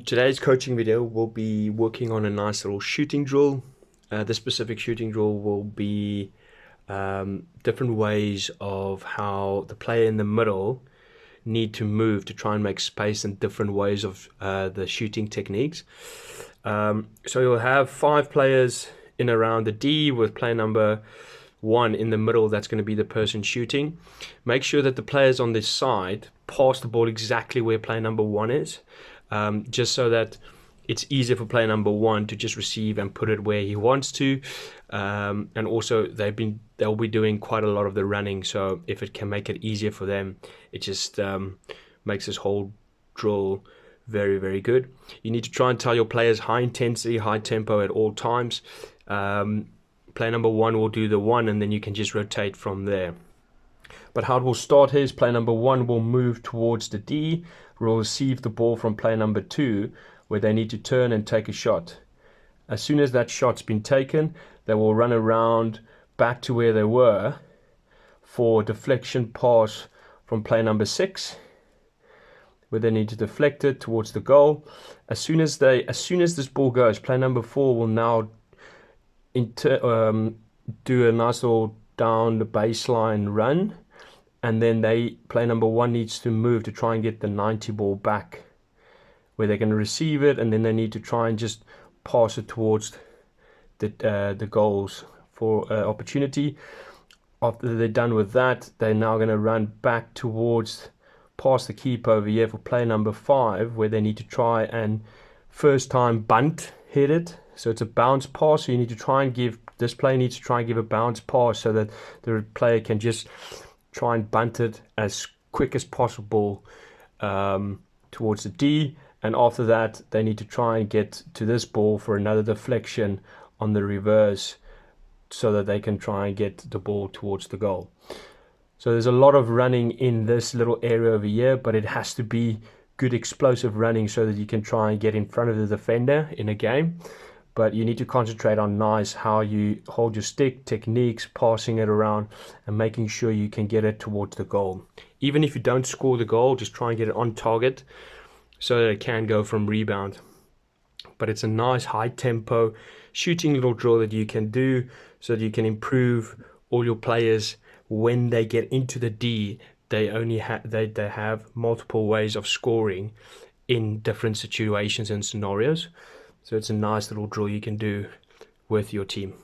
In today's coaching video, we'll be working on a nice little shooting drill. This specific shooting drill will be different ways of how the player in the middle need to move to try and make space, and different ways of the shooting techniques. So you'll have 5 players in around the D, with player number 1 in the middle. That's going to be the person shooting. Make sure that the players on this side pass the ball exactly where player number 1 is, just so that it's easier for player number 1 to just receive and put it where he wants to. And also they'll be doing quite a lot of the running, so if it can make it easier for them, it just makes this whole drill very, very good. You need to try and tell your players high intensity, high tempo at all times. Player number 1 will do the 1, and then you can just rotate from there. But how it will start here is player number 1 will move towards the D, will receive the ball from player number 2, where they need to turn and take a shot. As soon as that shot's been taken, they will run around back to where they were for a deflection pass from player number 6, where they need to deflect it towards the goal. As soon as this ball goes, player number 4 will now do a nice little down the baseline run, and then player number 1 needs to move to try and get the 90 ball back, where they're going to receive it, and then they need to try and just pass it towards the goals for opportunity. After they're done with that, they're now going to run back towards past the keeper over here for player number 5, where they need to try and first time bunt hit it. So it's a bounce pass, so you need to try and this player needs to try and give a bounce pass so that the player can just try and bunt it as quick as possible towards the D. And after that, they need to try and get to this ball for another deflection on the reverse, so that they can try and get the ball towards the goal. So there's a lot of running in this little area over here, but it has to be good explosive running so that you can try and get in front of the defender in a game. But you need to concentrate on how you hold your stick, techniques, passing it around, and making sure you can get it towards the goal. Even if you don't score the goal, just try and get it on target so that it can go from rebound. But it's a nice high tempo shooting little drill that you can do so that you can improve all your players. When they get into the D, they have multiple ways of scoring in different situations and scenarios. So it's a nice little drill you can do with your team.